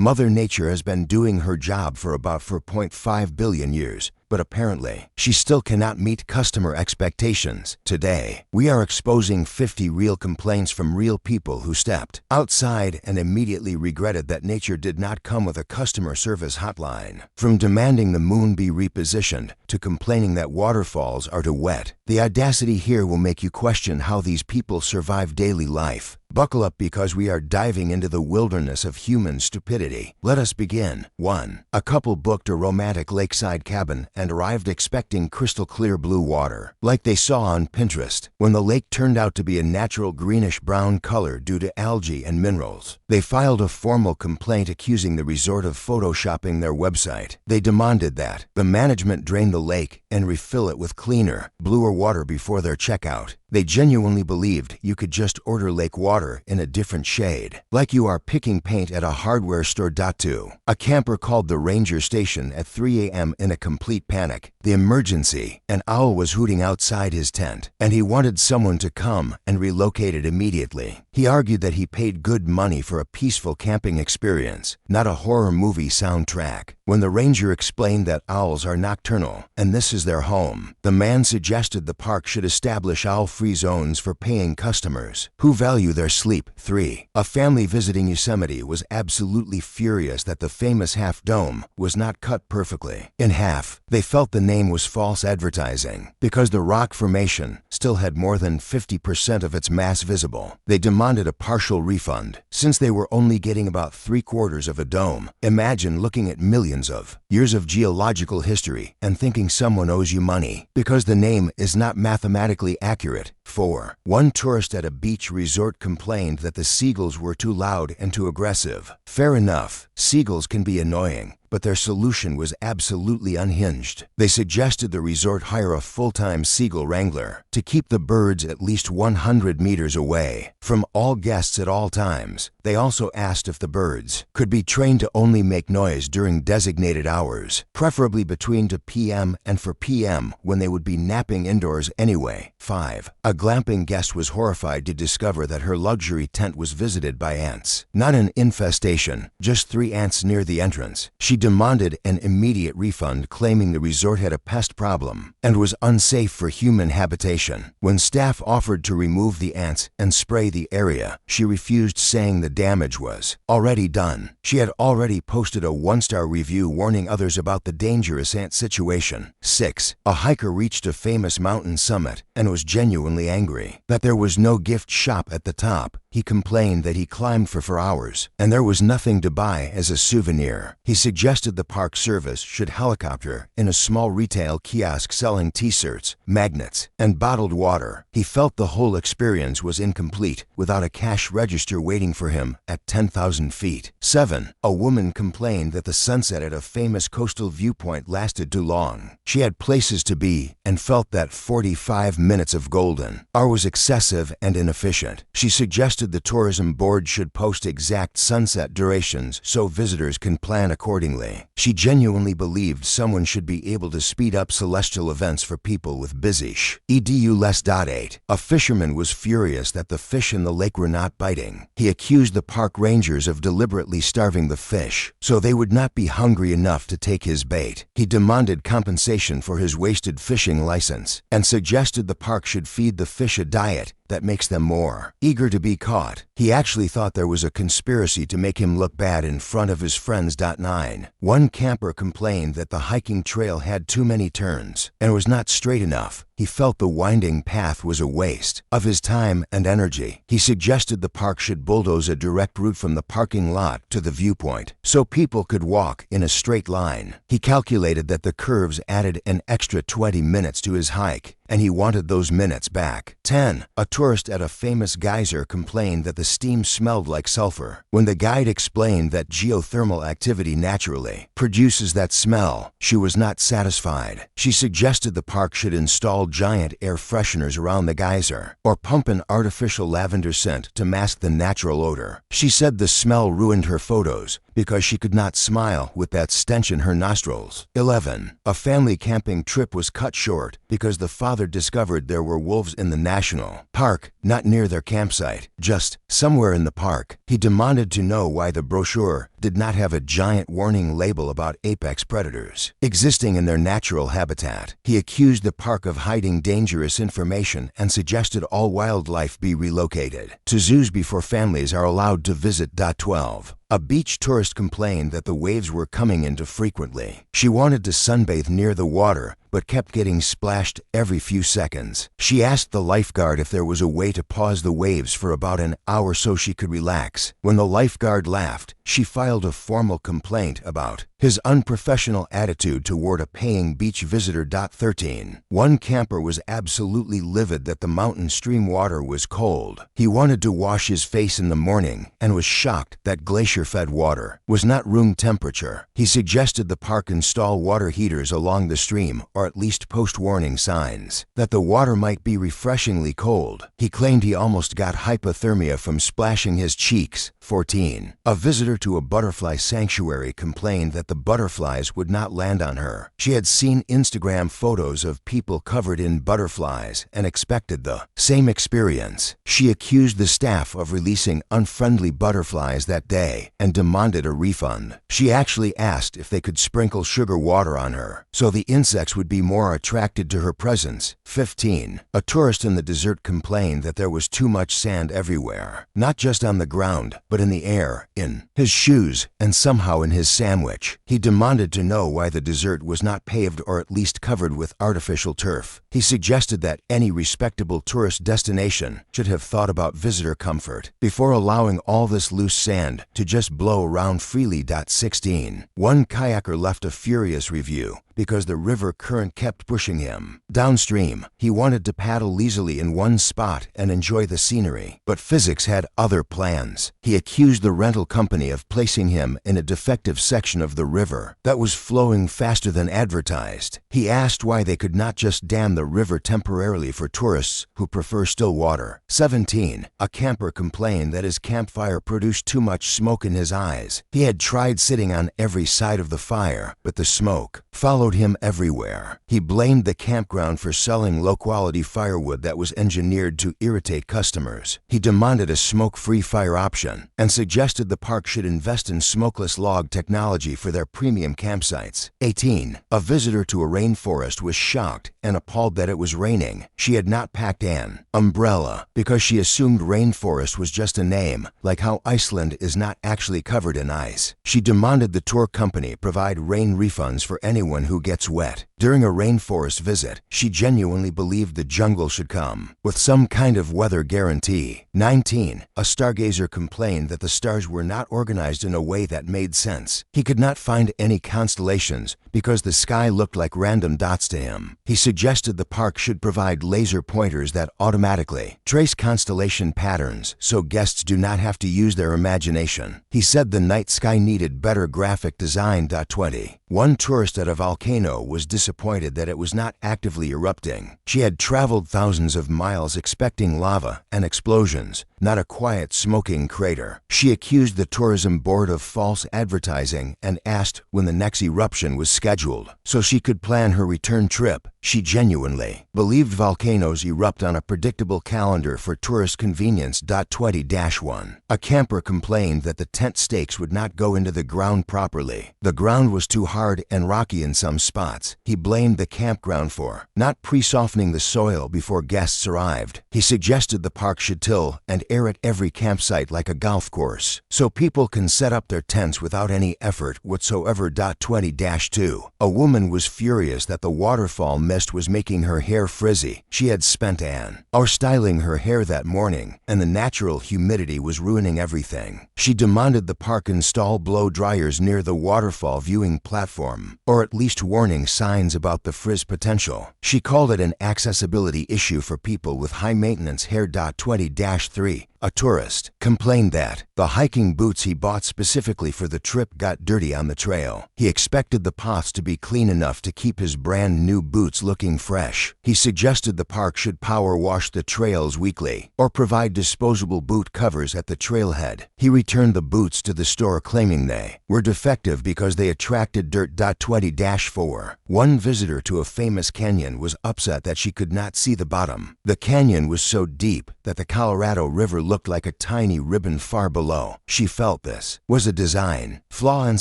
Mother Nature has been doing her job for about 4.5 billion years, but apparently, she still cannot meet customer expectations. Today, we are exposing 50 real complaints from real people who stepped outside and immediately regretted that nature did not come with a customer service hotline. From demanding the moon be repositioned to complaining that waterfalls are too wet, the audacity here will make you question how these people survive daily life. Buckle up because we are diving into the wilderness of human stupidity. Let us begin. 1. A couple booked a romantic lakeside cabin and arrived expecting crystal clear blue water, like they saw on Pinterest, when the lake turned out to be a natural greenish-brown color due to algae and minerals. They filed a formal complaint accusing the resort of photoshopping their website. They demanded that the management drain the lake and refill it with cleaner, bluer water before their checkout. They genuinely believed you could just order lake water in a different shade, like you are picking paint at a hardware store. 2. A camper called the ranger station at 3 a.m. in a complete panic. The emergency: an owl was hooting outside his tent, and he wanted someone to come and relocate it immediately. He argued that he paid good money for a peaceful camping experience, not a horror movie soundtrack. When the ranger explained that owls are nocturnal and this is their home, the man suggested the park should establish owl-free zones for paying customers who value their sleep. 3. A family visiting Yosemite was absolutely furious that the famous half dome was not cut perfectly in half. They felt the name was false advertising because the rock formation still had more than 50% of its mass visible. They demanded a partial refund since they were only getting about 3/4 of a dome. Imagine looking at millions of years of geological history and thinking someone owes you money because the name is not mathematically accurate. 4. One tourist at a beach resort complained that the seagulls were too loud and too aggressive. Fair enough, seagulls can be annoying, but their solution was absolutely unhinged. They suggested the resort hire a full-time seagull wrangler to keep the birds at least 100 meters away from all guests at all times. They also asked if the birds could be trained to only make noise during designated hours, preferably between 2 p.m. and 4 p.m. when they would be napping indoors anyway. 5. A glamping guest was horrified to discover that her luxury tent was visited by ants. Not an infestation, just 3 ants near the entrance. She demanded an immediate refund, claiming the resort had a pest problem and was unsafe for human habitation. When staff offered to remove the ants and spray the area, she refused, saying the damage was already done. She had already posted a 1-star review warning others about the dangerous ant situation. 6. A hiker reached a famous mountain summit and was genuinely angry that there was no gift shop at the top. He complained that he climbed for 4 hours and there was nothing to buy as a souvenir. He suggested the park service should helicopter in a small retail kiosk selling t-shirts, magnets, and bottled water. He felt the whole experience was incomplete without a cash register waiting for him at 10,000 feet. 7. A woman complained that the sunset at a famous coastal viewpoint lasted too long. She had places to be and felt that 45 minutes of golden hour was excessive and inefficient. She suggested the tourism board should post exact sunset durations so visitors can plan accordingly. She genuinely believed someone should be able to speed up celestial events for people with busy schedules. 8. A fisherman was furious that the fish in the lake were not biting. He accused the park rangers of deliberately starving the fish so they would not be hungry enough to take his bait. He demanded compensation for his wasted fishing license and suggested the park should feed the fish a diet that makes them more eager to be caught. He actually thought there was a conspiracy to make him look bad in front of his friends. 9. One camper complained that the hiking trail had too many turns and was not straight enough. He felt the winding path was a waste of his time and energy. He suggested the park should bulldoze a direct route from the parking lot to the viewpoint so people could walk in a straight line. He calculated that the curves added an extra 20 minutes to his hike, and he wanted those minutes back. 10. A tourist at a famous geyser complained that the steam smelled like sulfur. When the guide explained that geothermal activity naturally produces that smell, she was not satisfied. She suggested the park should install giant air fresheners around the geyser or pump an artificial lavender scent to mask the natural odor. She said the smell ruined her photos because she could not smile with that stench in her nostrils. 11. A family camping trip was cut short because the father discovered there were wolves in the national park, not near their campsite, just somewhere in the park. He demanded to know why the brochure did not have a giant warning label about apex predators existing in their natural habitat. He accused the park of hiding dangerous information and suggested all wildlife be relocated to zoos before families are allowed to visit. 12. A beach tourist complained that the waves were coming in too frequently. She wanted to sunbathe near the water, but kept getting splashed every few seconds. She asked the lifeguard if there was a way to pause the waves for about an hour so she could relax. When the lifeguard laughed, she filed a formal complaint about his unprofessional attitude toward a paying beach visitor. 13. One camper was absolutely livid that the mountain stream water was cold. He wanted to wash his face in the morning and was shocked that glacier-fed water was not room temperature. He suggested the park install water heaters along the stream, or at least post warning signs that the water might be refreshingly cold. He claimed he almost got hypothermia from splashing his cheeks. 14. A visitor to a butterfly sanctuary complained that the butterflies would not land on her. She had seen Instagram photos of people covered in butterflies and expected the same experience. She accused the staff of releasing unfriendly butterflies that day and demanded a refund. She actually asked if they could sprinkle sugar water on her so the insects would be more attracted to her presence. 15. A tourist in the desert complained that there was too much sand everywhere, not just on the ground, but in the air, in his shoes, and somehow in his sandwich. He demanded to know why the desert was not paved or at least covered with artificial turf. He suggested that any respectable tourist destination should have thought about visitor comfort before allowing all this loose sand to just blow around freely. 16. One kayaker left a furious review because the river current kept pushing him downstream. He wanted to paddle easily in one spot and enjoy the scenery, but physics had other plans. He accused the rental company of placing him in a defective section of the river that was flowing faster than advertised. He asked why they could not just dam the river temporarily for tourists who prefer still water. 17. A camper complained that his campfire produced too much smoke in his eyes. He had tried sitting on every side of the fire, but the smoke followed him everywhere. He blamed the campground for selling low-quality firewood that was engineered to irritate customers. He demanded a smoke-free fire option and suggested the park should invest in smokeless log technology for their premium campsites. 18. A visitor to a rainforest was shocked and appalled that it was raining. She had not packed an umbrella because she assumed rainforest was just a name, like how Iceland is not actually covered in ice. She demanded the tour company provide rain refunds for anyone who gets wet. During a rainforest visit, she genuinely believed the jungle should come with some kind of weather guarantee. 19. A stargazer complained that the stars were not organized in a way that made sense. He could not find any constellations because the sky looked like random dots to him. He suggested the park should provide laser pointers that automatically trace constellation patterns so guests do not have to use their imagination. He said the night sky needed better graphic design. 20. One tourist at a volcano was disappointed that it was not actively erupting. She had traveled thousands of miles expecting lava and explosions, not a quiet smoking crater. She accused the tourism board of false advertising and asked when the next eruption was scheduled so she could plan her return trip. She genuinely believed volcanoes erupt on a predictable calendar for tourist convenience. 20-1. A camper complained that the tent stakes would not go into the ground properly. The ground was too hard and rocky in some spots. He blamed the campground for not pre-softening the soil before guests arrived. He suggested the park should till and air at every campsite like a golf course so people can set up their tents without any effort whatsoever. 20-2. A woman was furious that the waterfall mist was making her hair frizzy. She had spent an hour styling her hair that morning, and the natural humidity was ruining everything. She demanded the park install blow dryers near the waterfall viewing platform, or at least warning signs about the frizz potential. She called it an accessibility issue for people with high-maintenance hair. 20-3. A tourist complained that the hiking boots he bought specifically for the trip got dirty on the trail. He expected the pots to be clean enough to keep his brand new boots looking fresh. He suggested the park should power wash the trails weekly or provide disposable boot covers at the trailhead. He returned the boots to the store claiming they were defective because they attracted dirt. 20-4. One visitor to a famous canyon was upset that she could not see the bottom. The canyon was so deep that the Colorado River looked like a tiny ribbon far below. She felt this was a design flaw and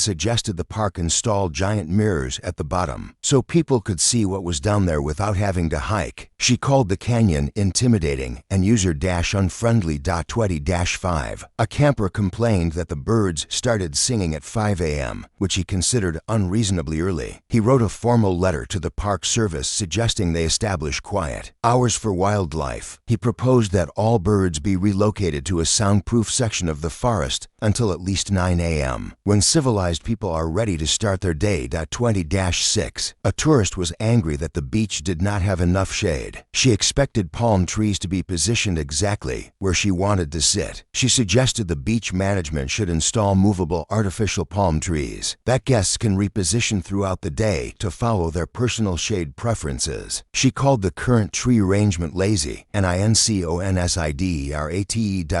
suggested the park install giant mirrors at the bottom so people could see what was down there without having to hike. She called the canyon intimidating and user-unfriendly. 20-5. A camper complained that the birds started singing at 5 a.m., which he considered unreasonably early. He wrote a formal letter to the Park Service suggesting they establish quiet hours for wildlife. He proposed that all birds be relocated to a soundproof section of the forest until at least 9 a.m., when civilized people are ready to start their day. 20-6. A tourist was angry that the beach did not have enough shade. She expected palm trees to be positioned exactly where she wanted to sit. She suggested the beach management should install movable artificial palm trees that guests can reposition throughout the day to follow their personal shade preferences. She called the current tree arrangement lazy and inconsiderate.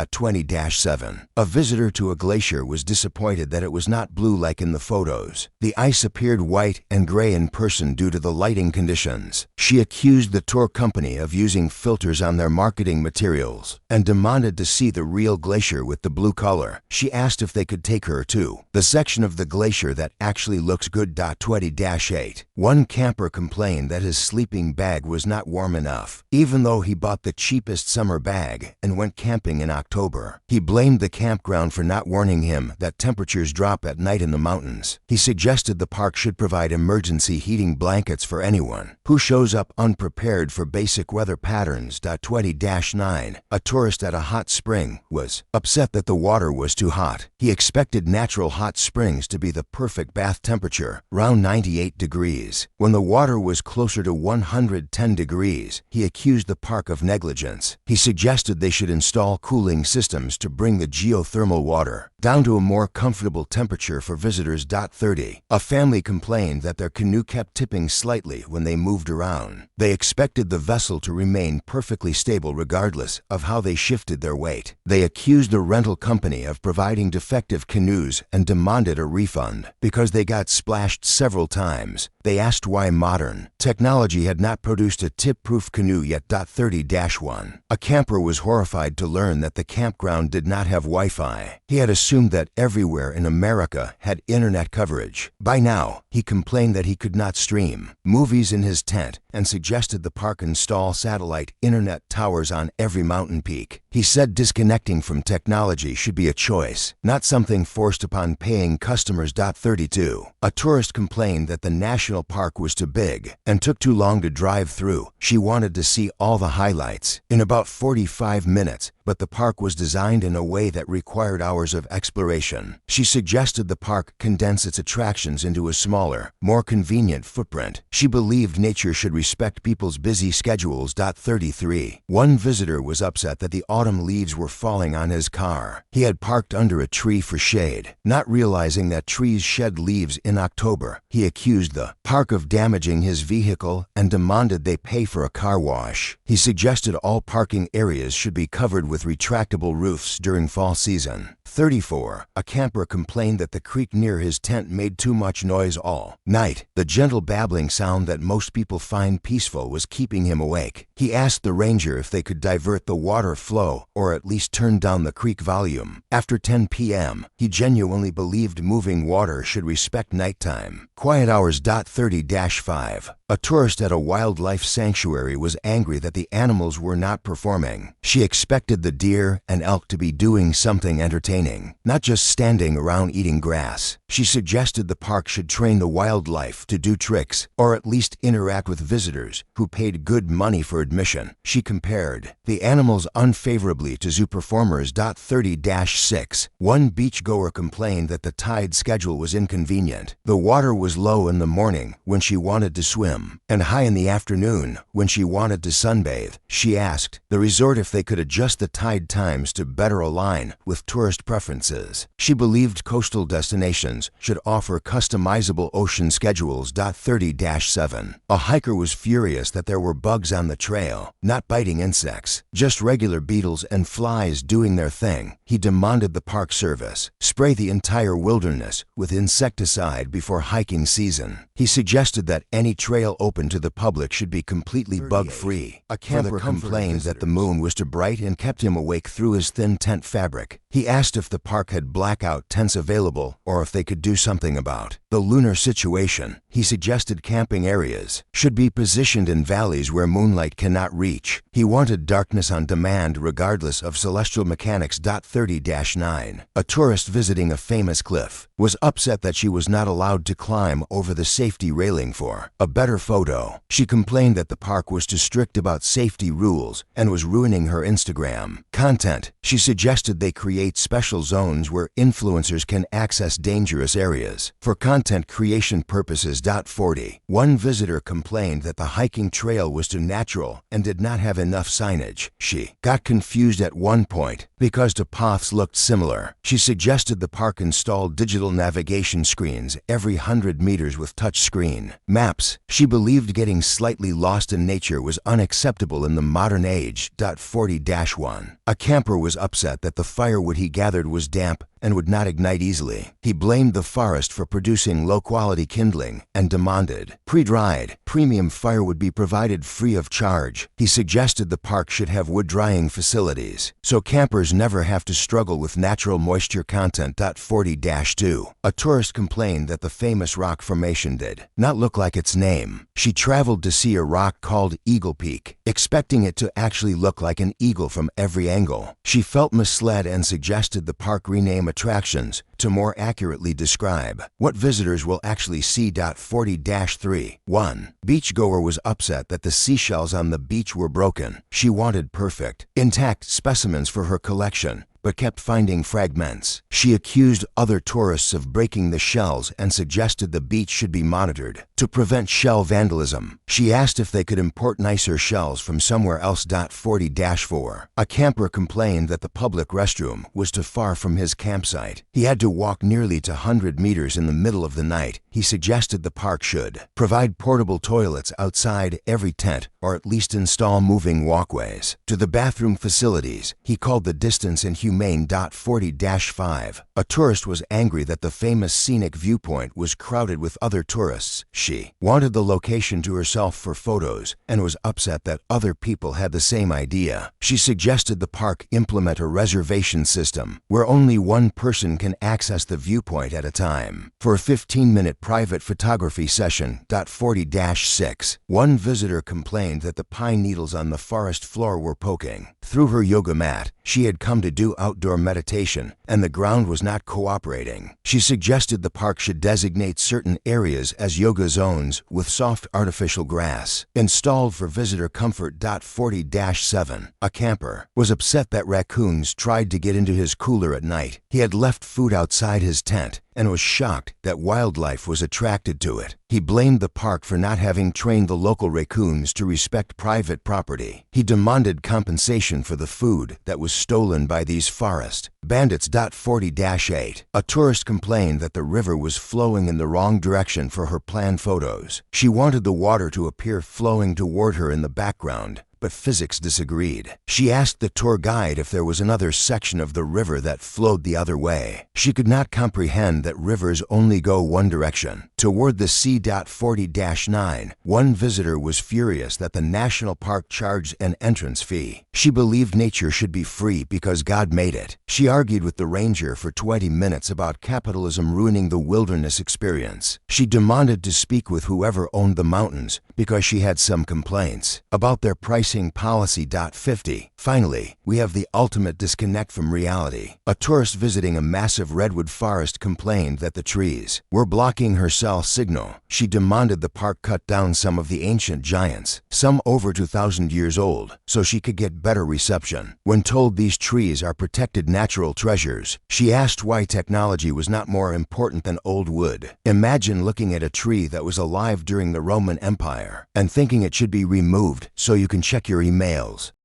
20-7. A visitor to a glacier was disappointed that it was not blue like in the photos. The ice appeared white and gray in person due to the lighting conditions. She accused the tour company of using filters on their marketing materials and demanded to see the real glacier with the blue color. She asked if they could take her to the section of the glacier that actually looks good. 20-8. One camper complained that his sleeping bag was not warm enough, even though he bought the cheapest summer bag and went camping in October. He blamed the campground for not warning him that temperatures drop at night in the mountains. He suggested the park should provide emergency heating blankets for anyone who shows up unprepared for basic weather patterns. 20-9. A tourist at a hot spring was upset that the water was too hot. He expected natural hot springs to be the perfect bath temperature, around 98 degrees. When the water was closer to 110 degrees, he accused the park of negligence. He suggested they should install cooling systems to bring the geothermal water down to a more comfortable temperature for visitors. 30. A family complained that their canoe kept tipping slightly when they moved around. They expected the vessel to remain perfectly stable regardless of how they shifted their weight. They accused the rental company of providing defective canoes and demanded a refund because they got splashed several times. They asked why modern technology had not produced a tip-proof canoe yet. 30-1. A camper was horrified to learn that the campground did not have Wi-Fi. He had assumed that everywhere in America had internet coverage. By now, he complained that he could not stream movies in his tent and suggested the park install satellite internet towers on every mountain peak. He said disconnecting from technology should be a choice, not something forced upon paying customers. 32. A tourist complained that the national park was too big and took too long to drive through. She wanted to see all the highlights in about 45 minutes, but the park was designed in a way that required hours of exploration. She suggested the park condense its attractions into a smaller, more convenient footprint. She believed nature should respect people's busy schedules. 33. One visitor was upset that the autumn leaves were falling on his car. He had parked under a tree for shade. Not realizing that trees shed leaves in October, he accused the park of damaging his vehicle and demanded they pay for a car wash. He suggested all parking areas should be covered with retractable roofs during fall season. 34. A camper complained that the creek near his tent made too much noise all night. The gentle babbling sound that most people find peaceful was keeping him awake. He asked the ranger if they could divert the water flow or at least turn down the creek volume. After 10 p.m., he genuinely believed moving water should respect nighttime. Quiet hours. 30-5. A tourist at a wildlife sanctuary was angry that the animals were not performing. She expected the deer and elk to be doing something entertaining, not just standing around eating grass. She suggested the park should train the wildlife to do tricks or at least interact with visitors who paid good money for admission. She compared the animals unfavorably to zoo performers. 30-6. One beachgoer complained that the tide schedule was inconvenient. The water was low in the morning when she wanted to swim and high in the afternoon when she wanted to sunbathe. She asked the resort if they could adjust the tide times to better align with tourist preferences. She believed coastal destinations should offer customizable ocean schedules. 30-7. A hiker was furious that there were bugs on the trail, not biting insects, just regular beetles and flies doing their thing. He demanded the park service spray the entire wilderness with insecticide before hiking season. He suggested that any trail open to the public should be completely bug-free. A camper complained that the moon was too bright and kept him awake through his thin tent fabric. He asked if the park had blackout tents available or if they could do something about the lunar situation. He suggested camping areas should be positioned in valleys where moonlight cannot reach. He wanted darkness on demand regardless of celestial mechanics. 30-9. A tourist visiting a famous cliff was upset that she was not allowed to climb over the safety railing for a better photo. She complained that the park was too strict about safety rules and was ruining her Instagram content. She suggested they create special zones where influencers can access dangerous areas for content creation purposes. 40. One visitor complained that the hiking trail was too natural and did not have enough signage. She got confused at one point because the paths looked similar. She suggested the park install digital navigation screens every 100 meters with touch screen maps. She believed getting slightly lost in nature was unacceptable in the modern age. 40-1. A camper was upset that the firewood he gathered was damp and would not ignite easily. He blamed the forest for producing low-quality kindling and demanded pre-dried, premium firewood be provided free of charge. He suggested the park should have wood-drying facilities so campers never have to struggle with natural moisture content. 40-2. A tourist complained that the famous rock formation did not look like its name. She traveled to see a rock called Eagle Peak, expecting it to actually look like an eagle from every angle. She felt misled and suggested the park rename attractions to more accurately describe what visitors will actually see. 40-3. 1 beachgoer was upset that the seashells on the beach were broken. She wanted perfect, intact specimens for her collection, but kept finding fragments. She accused other tourists of breaking the shells and suggested the beach should be monitored to prevent shell vandalism. She asked if they could import nicer shells from somewhere else. 40-4. A camper complained that the public restroom was too far from his campsite. He had to walk nearly 100 meters in the middle of the night. He suggested the park should provide portable toilets outside every tent or at least install moving walkways to the bathroom facilities. He called the distance inhumane. 40-5. A tourist was angry that the famous scenic viewpoint was crowded with other tourists. She wanted the location to herself for photos and was upset that other people had the same idea. She suggested the park implement a reservation system where only one person can access the viewpoint at a time for a 15-minute private photography session. 40-6. One visitor complained that the pine needles on the forest floor were poking through her yoga mat. She had come to do outdoor meditation and the ground was not cooperating. She suggested the park should designate certain areas as yoga zones with soft artificial grass installed for visitor comfort. 40-7. A camper was upset that raccoons tried to get into his cooler at night. He had left food outside his tent and was shocked that wildlife was attracted to it. He blamed the park for not having trained the local raccoons to respect private property. He demanded compensation for the food that was stolen by these forest bandits. 40-8. A tourist complained that the river was flowing in the wrong direction for her planned photos. She wanted the water to appear flowing toward her in the background, but physics disagreed. She asked the tour guide if there was another section of the river that flowed the other way. She could not comprehend that rivers only go one direction, toward the sea. 40-9. One visitor was furious that the national park charged an entrance fee. She believed nature should be free because God made it. She argued with the ranger for 20 minutes about capitalism ruining the wilderness experience. She demanded to speak with whoever owned the mountains because she had some complaints about their pricing policy. 50. Finally, we have the ultimate disconnect from reality. A tourist visiting a massive redwood forest complained that the trees were blocking her cell signal. She demanded the park cut down some of the ancient giants, some over 2,000 years old, so she could get better reception. When told these trees are protected natural treasures, she asked why technology was not more important than old wood. Imagine looking at a tree that was alive during the Roman Empire and thinking it should be removed so you can check your emails.